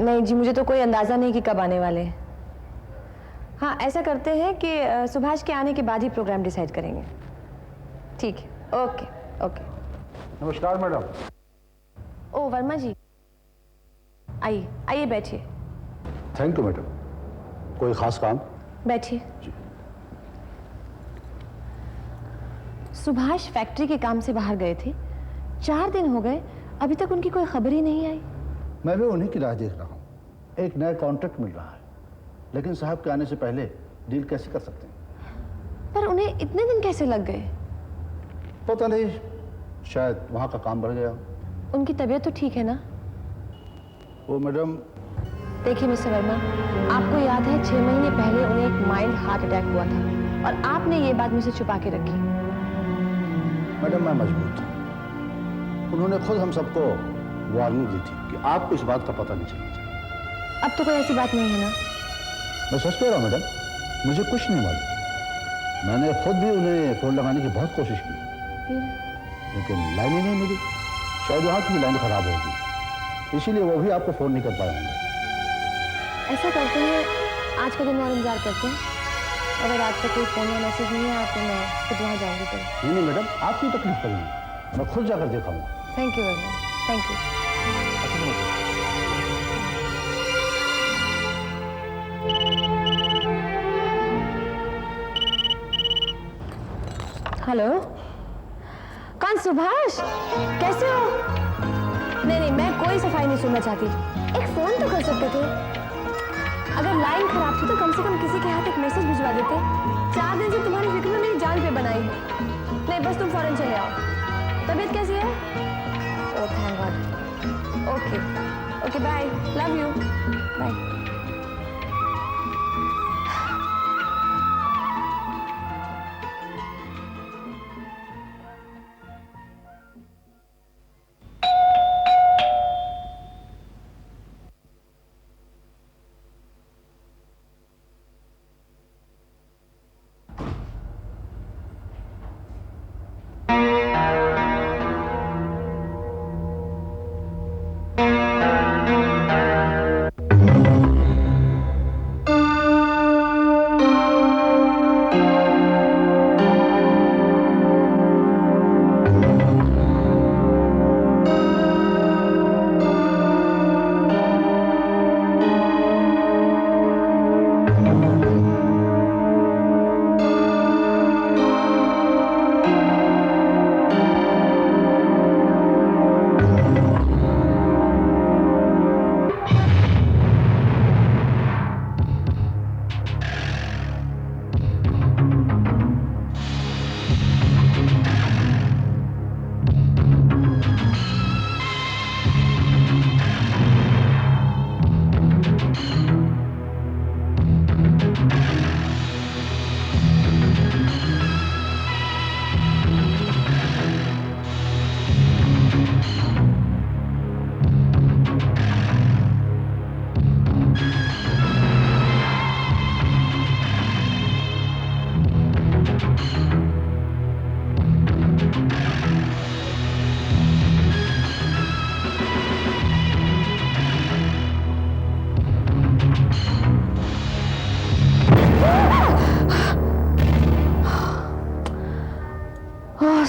नहीं जी, मुझे तो कोई अंदाजा नहीं कि कब आने वाले हैं। हाँ, ऐसा करते हैं कि सुभाष के आने के बाद ही प्रोग्राम डिसाइड करेंगे। ठीक है, ओके ओके। नमस्कार मैडम। ओ वर्मा जी, आइए आइए बैठिए। Thank you madam. कोई खास काम? बैठिए। सुभाष फैक्ट्री के काम से बाहर गए थे, 4 दिन हो गए, अभी तक उनकी कोई खबर ही नहीं आई। मैं भी उन्हीं की राह देख रहा हूँ। एक नया कॉन्ट्रैक्ट मिल रहा है, लेकिन साहब के आने से पहले डील कैसे कर सकते हैं? पर उन्हें इतने दिन कैसे लग गए? पता नहीं, शायद वहाँ का काम बढ़ गया। उनकी तबीयत तो ठीक है ना? वो मैडम, देखिए मिस्टर वर्मा, आपको याद है 6 महीने पहले उन्हें एक माइल्ड हार्ट अटैक हुआ था और आपने ये बात मुझसे छुपा के रखी। मैडम मैं मजबूर था। उन्होंने खुद हम सबको वार्निंग दी थी कि आपको इस बात का पता नहीं चलना चाहिए। अब तो कोई ऐसी बात नहीं है ना? मैं सच कह रहा हूँ मैडम, मुझे कुछ नहीं मालूम। मैंने खुद भी उन्हें फोन लगाने की बहुत कोशिश की, लेकिन लाइन ही नहीं मिली। शायद वहाँ की लाइन खराब होगी, इसीलिए वो भी आपको फोन नहीं कर पाए होंगे। ऐसा करते हैं, आज का दिन और इंतजार करते हैं। अगर आज तक कोई फोन या मैसेज नहीं आया तो मैं खुद वहाँ जाऊँगी। तो नहीं मैडम, आप क्यों तकलीफ करेंगे, मैं खुद जाकर देखूंगा। Thank you Verma, thank you. Hello, कौन? सुभाष, कैसे हो? नहीं, मैं कोई सफाई नहीं सुनना चाहती। एक फोन तो कर सकते थे। अगर लाइन खराब थी तो कम से कम किसी के हाथ एक मैसेज भिजवा देते। 4 दिन से तुम्हारी फिक्र में मेरी जान पे बनाई है। नहीं, बस तुम फौरन चले आओ। तबीयत कैसी है? Oh thank God. Okay okay, bye, love you, bye.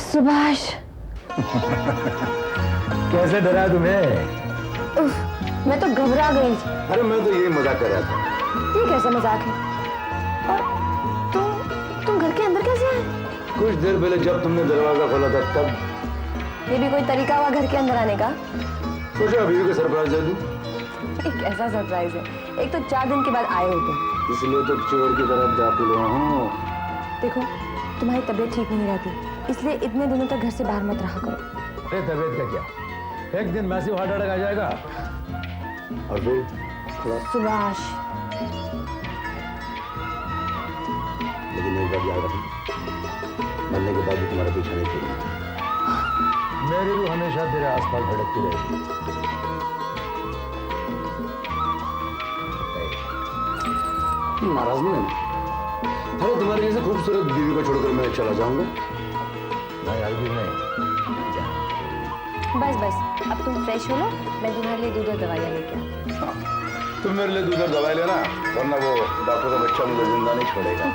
Subhash. कैसे डरा तुम्हें? मैं तो घबरा गई। अरे मैं तो यही मजाक कर रहा था। ये कैसा मजाक है? और तुम घर के अंदर कैसे आए? कुछ देर पहले जब तुमने दरवाजा खोला था तब। ये भी कोई तरीका हुआ घर के अंदर आने का? सोचा बीवी को सरप्राइज दे दूं। एक ऐसा सरप्राइज है, एक तो 4 दिन के बाद आए हो तुम। इसलिए तो चोर की तरफ दाखिल हुआ हूँ। देखो, तुम्हारी तबीयत ठीक नहीं रहती, इसलिए इतने दिनों तक घर से बाहर मत रहा करो। अरे तबीयत का क्या, एक दिन मैसिव हार्ट अटैक आ जाएगा। और फिर सुभाष, लेकिन एक बात याद रखना, मरने के बाद भी तुम्हारा पीछा नहीं छोड़ूंगा। मेरी रूह हमेशा तेरे आसपास भटकती रहेगी। नाराज नहीं है? अरे तुम्हारी जैसे खूबसूरत बीवी को छोड़कर मैं चला जाऊंगा? नहीं अभी नहीं। बस अब तुम फ्रेश हो लो, मैं तुम्हारे लिए दूध और दवाइयाँ लेके आती हूँ। तुम मेरे लिए दूसरा दवाई लेना, वरना वो डॉक्टर का बच्चा मुझे जिंदा नहीं छोड़ेगा।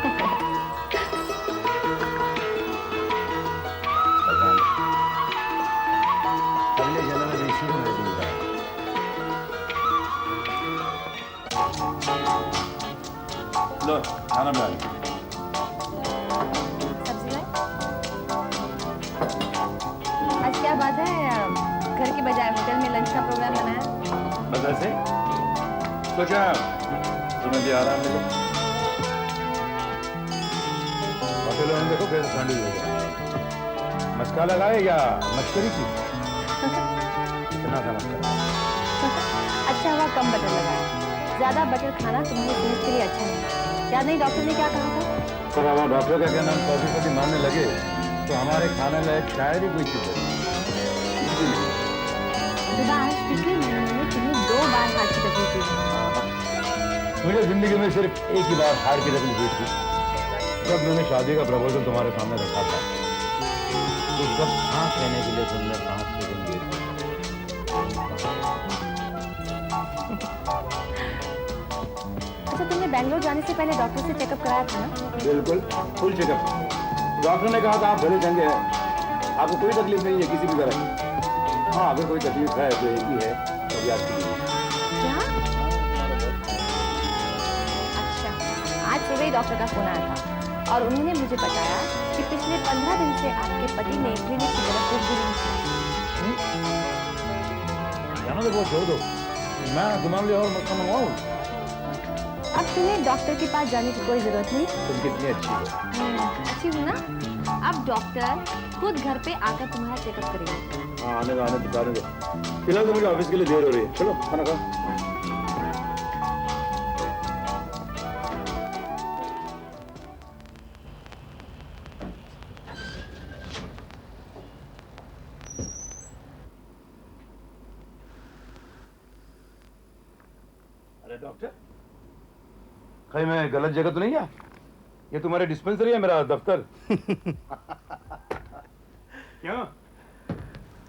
अगले जन्म में इसी को मैं दूंगा। लो खाना बना लो। सब्जी लाए? आज क्या बात है, घर के बजाय होटल में लंच का प्रोग्राम बनाया? बस ऐसे सोचा तुम्हें भी आराम मिले। होटलों में देखो कैसे सैंडविच हो गया। मस्का लगाए या मस्करी की? कितना था मस्का? अच्छा हुआ कम बटर लगाया, ज्यादा बटर खाना तुम्हारी सेहत के लिए अच्छा नहीं। याद नहीं डॉक्टर ने क्या कहा था? तो अब डॉक्टर का कहना हम कॉफी कभी मानने लगे तो हमारे खाने लायक शायद ही कोई चीज है। सुभाष, पिछले महीने में तुम्हें 2 बार हार्ट की तकलीफ हुई। मुझे जिंदगी में सिर्फ एक ही बार हार्ट की तकलीफ हुई थी, जब मैंने शादी का प्रपोजल तुम्हारे सामने रखा था। तो सब हाँ कहने के लिए तुमने 5 सेकंड दिए थे। अच्छा, तुमने बैंगलोर जाने से पहले डॉक्टर से चेकअप कराया था ना? बिल्कुल फुल चेकअप। डॉक्टर ने कहा था आप भले चंगे हैं, आपको कोई तकलीफ नहीं है किसी भी तरह की। हाँ, अगर कोई तकलीफ है तो एक ही है, कभी आपकी। क्या? अच्छा, आज सुबह ही डॉक्टर का फोन आया था और उन्होंने मुझे बताया कि पिछले 15 दिन से आपके पति ने क्लिनिक की तरफ रुख भी नहीं किया। जाना तो वो छोड़ दो, मैं तुम्हारे लिए और मक्का मंगवाऊं। अब तुम्हें डॉक्टर के पास जाने की कोई जरूरत नहीं। तुम कितनी अच्छी हो। अच्छी हूँ ना? अब डॉक्टर खुद घर पे आकर तुम्हारा चेकअप करेंगे। हाँ, आने दो दिखाने दो। फिलहाल तो मुझे ऑफिस के लिए देर हो रही है। चलो खाना खाओ। अरे डॉक्टर, कहीं मैं गलत जगह तो नहीं गया? ये तुम्हारी डिस्पेंसरी है, मेरा दफ्तर। क्यों?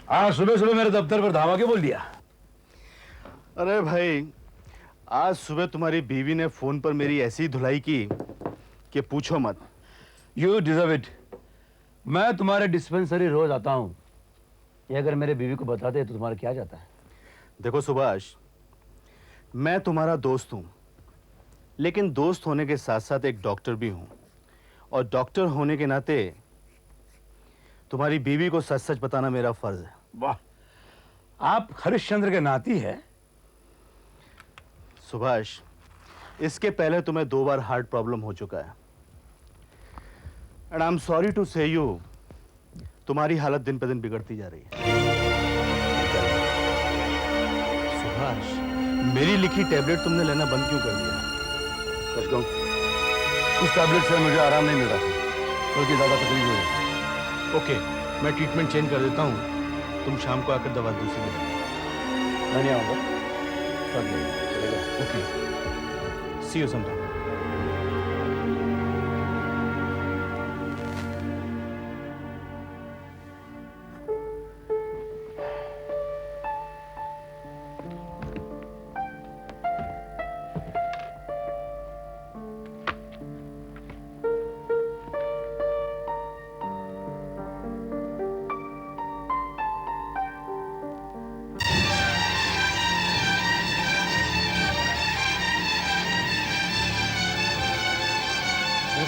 हाँ, सुबह सुबह मेरे दफ्तर पर धावा क्यों बोल दिया? अरे भाई, आज सुबह तुम्हारी बीवी ने फोन पर मेरी ऐसी धुलाई की कि पूछो मत। You deserve it. मैं तुम्हारे डिस्पेंसरी रोज आता हूँ। ये अगर मेरे बीवी को बताते तो तुम्हारा क्या जाता है? देखो सुभाष, मैं तुम्हारा दोस्त हूं, लेकिन दोस्त होने के साथ साथ एक डॉक्टर भी हूं, और डॉक्टर होने के नाते तुम्हारी बीवी को सच सच बताना मेरा फर्ज है। वाह, आप हरिश्चंद्र के नाती है। सुभाष, इसके पहले तुम्हें 2 बार हार्ट प्रॉब्लम हो चुका है, and I am sorry to say you, तुम्हारी हालत दिन पे दिन बिगड़ती जा रही है। सुभाष, मेरी लिखी टैबलेट तुमने लेना बंद क्यों कर दिया? सच कहूं, उस टैबलेट से मुझे आराम नहीं मिल रहा था, बल्कि ज्यादा तकलीफ हो रही। ओके, मैं ट्रीटमेंट चेंज कर देता हूँ, तुम शाम को आकर दवा दूसरी ले लेना। मैं नहीं आऊंगा। चलेगा? Okay, see you sometime.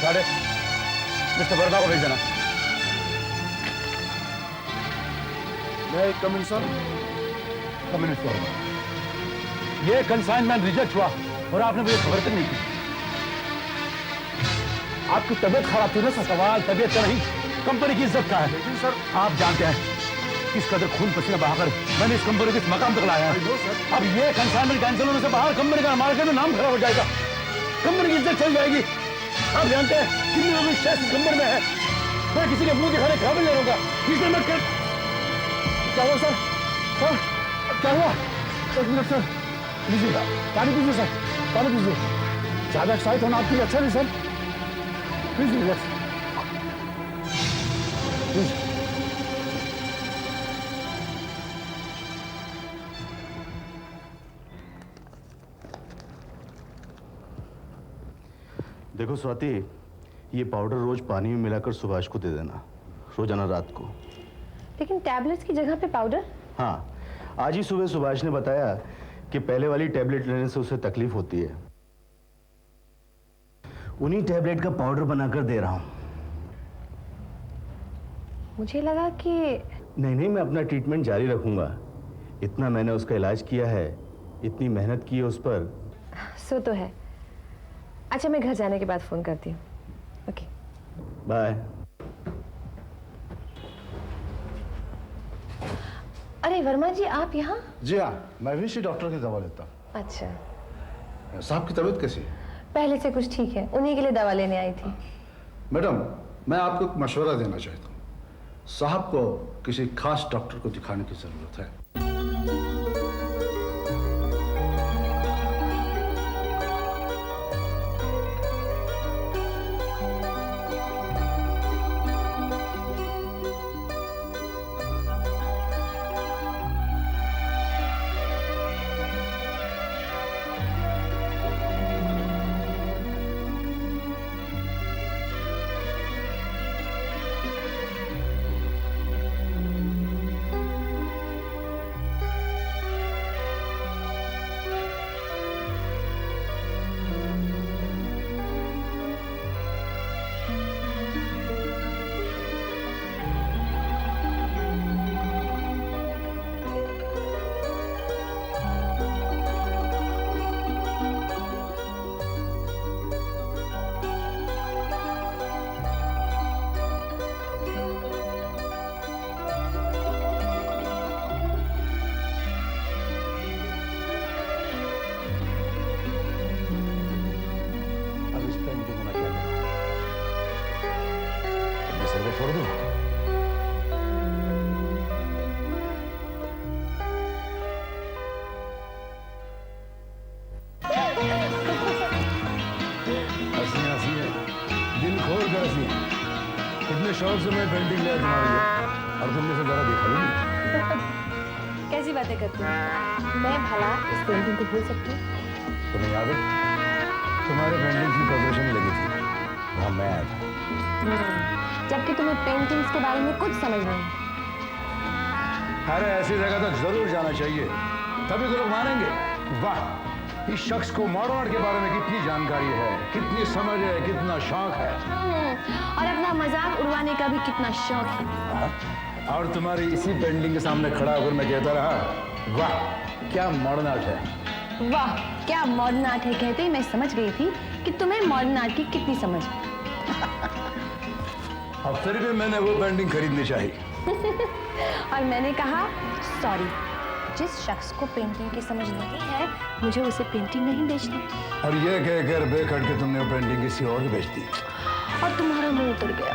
साढ़े मिस्टर वर्मा को भेज देना। मैं come in sir. Communist Verma, ये कंसाइनमेंट रिजेक्ट हुआ और आपने मुझे खबर तक नहीं की। आपकी तबीयत खराब थी ना सर? सवाल तबीयत का नहीं, कंपनी की इज्जत का है। लेकिन सर, आप जानते हैं किस कदर खून पसीना बहाकर मैंने इस कंपनी को इस मकाम तक लाया है। अब ये कंसाइनमेंट कैंसिल होने से बाहर कंपनी का मार्केट में नाम खराब हो जाएगा, कंपनी की इज्जत चल जाएगी। आप जानते हैं कितने लोग इस कंपनी में है। मैं किसी के मुंह दिखाने काबिल नहीं रहूंगा, इसलिए मैं क्या हुआ सर? सर क्या हुआ? 1 मिनट सर, लीजिए पानी पीजिए सर, पानी पीजिए। ज्यादा एक्साइट होना आपके लिए अच्छा नहीं सर। Please relax, please. देखो स्वाति, ये पाउडर रोज पानी में मिलाकर सुभाष को दे देना, रोजाना रात को। लेकिन टैबलेट्स की जगह पे पाउडर? हाँ, आज ही सुबह सुभाष ने बताया कि पहले वाली टैबलेट लेने से उसे तकलीफ होती है। उन्हीं टैबलेट का पाउडर बनाकर दे रहा हूं। मुझे लगा कि नहीं नहीं, मैं अपना ट्रीटमेंट जारी रखूंगा। इतना मैंने उसका इलाज किया है, इतनी मेहनत की है उस पर। सो तो है। अच्छा, मैं घर जाने के बाद फोन करती हूँ। Okay, bye. अरे वर्मा जी, आप यहाँ? जी हाँ, मैं भी इसी डॉक्टर की दवा लेता हूँ। अच्छा, साहब की तबीयत कैसी है? पहले से कुछ ठीक है, उन्हीं के लिए दवा लेने आई थी। मैडम, मैं आपको एक मशवरा देना चाहता हूँ। साहब को किसी खास डॉक्टर को दिखाने की जरूरत है। सर को छोड़ दो। हंसी हंसी है, दिल खोल कर हंसी। इतने शौक से मैं पेंटिंग लिया तुम्हारे लिए और तुमने से जरा देखा भी नहीं। कैसी बातें करती हूँ मैं? भला इस पेंटिंग को भूल सकती हूँ? तुम्हें याद है तुम्हारे पेंटिंग की प्रदर्शनी लगी थी, वहां मैं आया था। जबकि तुम्हें पेंटिंग्स के बारे में कुछ समझ नहीं। अरे ऐसी जगह तो जरूर जाना चाहिए, तभी तो लोग मानेंगे। वाह, इस शख्स को मॉडर्न आर्ट के बारे में कितनी जानकारी है, कितनी समझ है, कितना शौक है। और अपना मजाक उड़वाने का भी कितना शौक है। और तुम्हारी इसी पेंटिंग के सामने खड़ा होकर मैं कहता रहा, वाह क्या मॉडर्न आर्ट है। वाह क्या मॉडर्न आर्ट है कहते ही मैं समझ गई थी कि तुम्हें मॉडर्न आर्ट की कितनी समझ है। अब फिर भी मैंने वो पेंटिंग खरीदनी चाहिए। और मैंने कहा सॉरी, जिस शख्स को पेंटिंग की समझ नहीं है मुझे उसे पेंटिंग नहीं बेचनी। और ये कहकर बेखट के तुमने वो पेंटिंग किसी और को बेच दी और तुम्हारा मुंह उतर गया।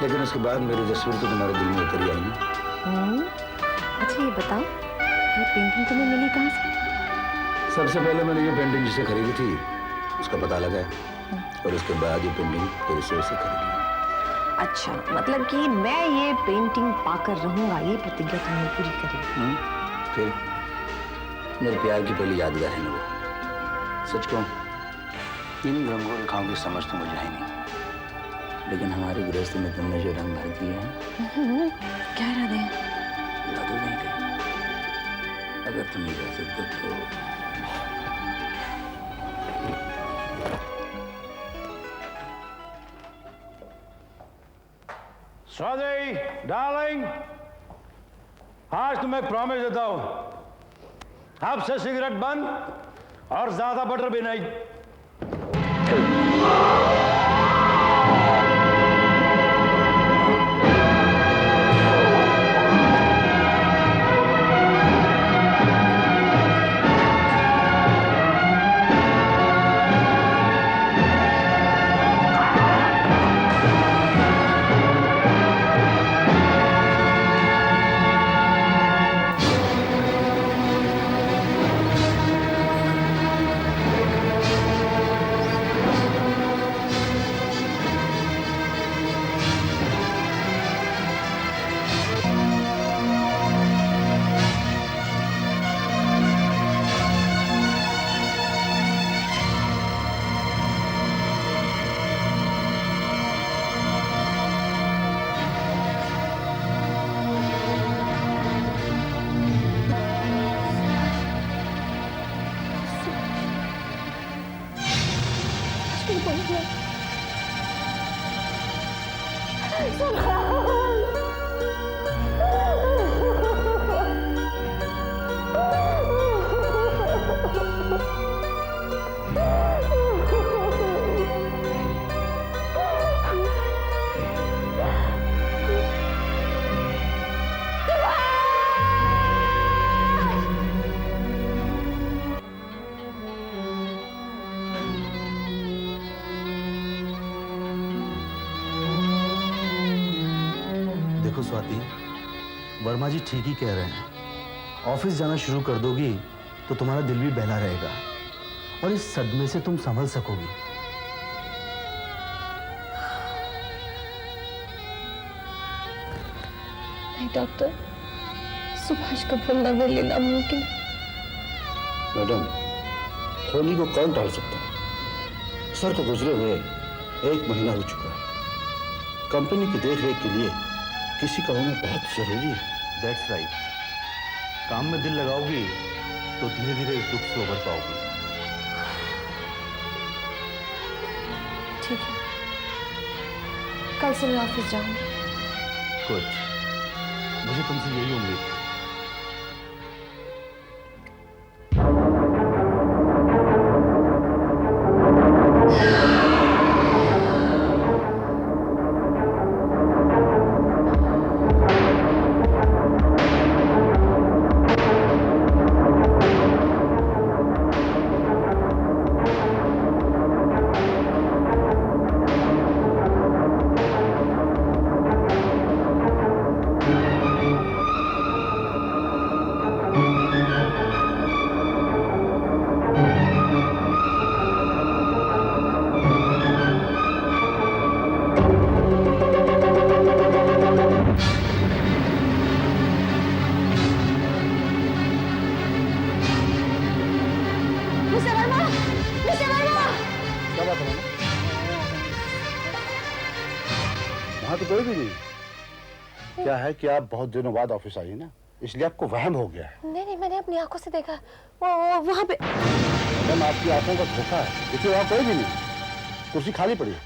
लेकिन उसके बाद मेरी तस्वीर तो तुम्हारे दिल में उतर आई ना। अच्छा ये बताओ, ये पेंटिंग तुम्हें मिली कहाँ से? सबसे पहले मैंने ये पेंटिंग जिसे खरीदी थी उसका पता लगाया और उसके बाद ये पेंटिंग फिर उसे खरीदी। अच्छा, मतलब कि मैं ये पेंटिंग पाकर रहूंगा, ये प्रतिज्ञा तुमने पूरी करी। फिर मेरे प्यार की पहली यादगार है ना वो। सच कहूं, इन रंगों रेखाओं की समझ तो मुझे है नहीं, लेकिन हमारी गृहस्थी में तुमने जो रंग भर दिए हैं। क्या इरादे हैं? जादू नहीं थे। अगर तुम इजाजत दो तो स्वाति, डार्लिंग, आज तुम्हें प्रॉमिस देता हूं, अब से सिगरेट बंद और ज्यादा बटर भी नहीं। स्वाति, वर्मा जी ठीक ही कह रहे हैं। ऑफिस जाना शुरू कर दोगी तो तुम्हारा दिल भी बहला रहेगा और इस सदमे से तुम संभल सकोगी। नहीं डॉक्टर, सुभाष को भूलना मेरे लिए नामुमकिन है। मैडम, खोनी को कौन टाल सकता है? सर को गुजरे हुए 1 महीना हो चुका है। कंपनी की देखरेख के लिए किसी का होना बहुत जरूरी है। That's right. काम में दिल लगाओगी तो धीरे धीरे इस दुख से उबर पाओगी। ठीक है, कल से मैं ऑफिस जाऊंगी। गुड, मुझे तुमसे यही उम्मीद थी। वहां तो कोई भी नहीं। क्या है कि आप बहुत दिनों बाद ऑफिस आई है ना, इसलिए आपको वहम हो गया है। नहीं नहीं, मैंने अपनी आंखों से देखा, वो वहां पे। मैडम, आपकी आंखों का धोखा है, देखिए वहां कोई भी नहीं, कुर्सी खाली पड़ी है।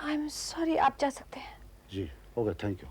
आई एम सॉरी, आप जा सकते हैं। जी ओके, थैंक यू।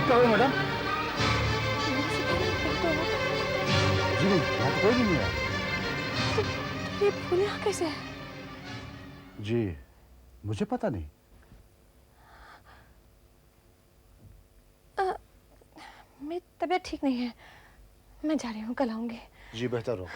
क्या हुआ मैडम? जी नहीं, यहाँ तो कोई भी नहीं है। ये फूल यहाँ कैसे है? जी मुझे पता नहीं। मेरी तबीयत ठीक नहीं है, मैं जा रही हूँ, कल आऊंगी। जी बेहतर होगा।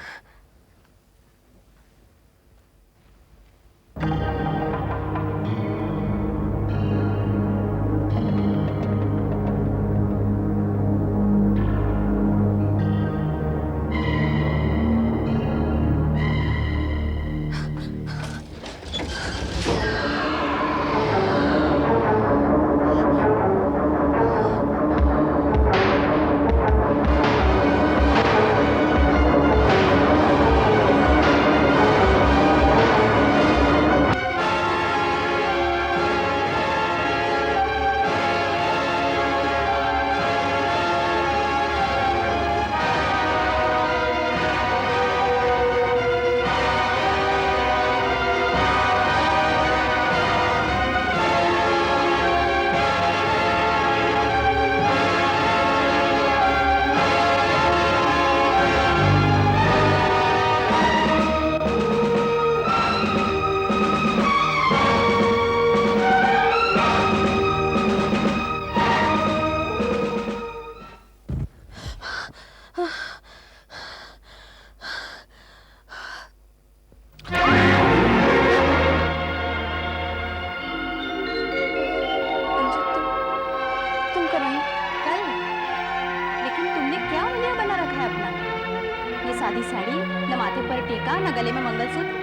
सादी साड़ी, न माथे पर टीका, न गले में मंगलसूत्र।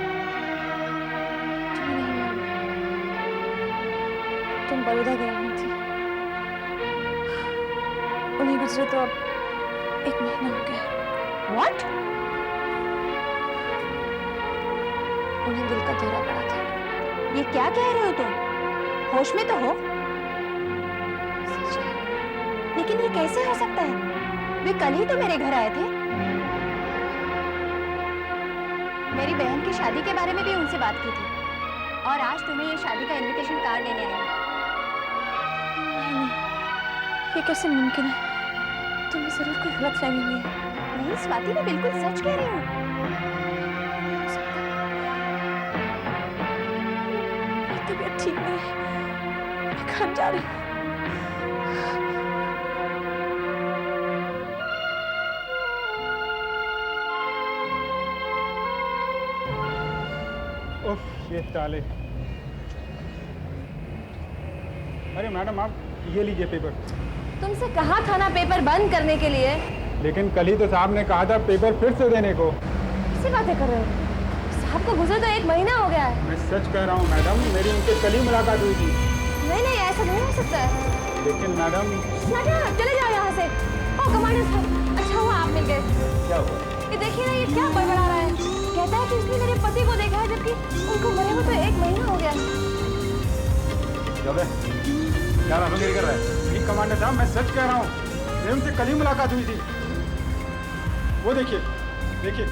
तुम बड़ौदा गई हुई थी, उन्हें गुजरे तो अब 1 महीना हो गया। What? उन्हें दिल का दौरा पड़ा था। ये क्या कह रहे हो तुम? होश में तो हो? लेकिन ये कैसे हो सकता है? वे कल ही तो मेरे घर आए थे। मेरी बहन की शादी के बारे में भी उनसे बात की थी और आज तुम्हें ये शादी का इनविटेशन कार्ड देने आई हूं। नहीं, ये कैसे मुमकिन है? तुम्हें जरूर कोई गलतफहमी हुई है। नहीं स्वाति, मैं बिल्कुल सच कह रही हूँ। मेरी तबीयत ठीक नहीं है, मैं घर जा रही हूँ। उफ, ये ताले। अरे मैडम, आप ये लीजिए पेपर। तुमसे कहा था ना पेपर बंद करने के लिए। लेकिन कल ही तो साहब ने कहा था पेपर फिर से देने को। कैसी बातें कर रहे हो? साहब को गुजरे तो 1 महीना हो गया है। मैं सच कह रहा हूँ मैडम, मेरी उनसे कल ही मुलाकात हुई थी। नहीं नहीं, ऐसा नहीं हो सकता है। लेकिन मैडम, नाटा, चले जाओ यहाँ से। ओ कमांडर साहब, अच्छा हुआ आप मिल गए। क्या हुआ? ये देखिए ना, ये क्या बड़बड़ा रहा है। कहता है कि उसने मेरे पति को देखा है, जबकि उनको मरे हुए तो 1 महीना हो गया है। क्या रामगिरी कर रहा है? नहीं कमांडर साहब, मैं सच कह रहा हूँ, मेरी उनसे कल ही मुलाकात हुई थी। वो देखिए, देखिए।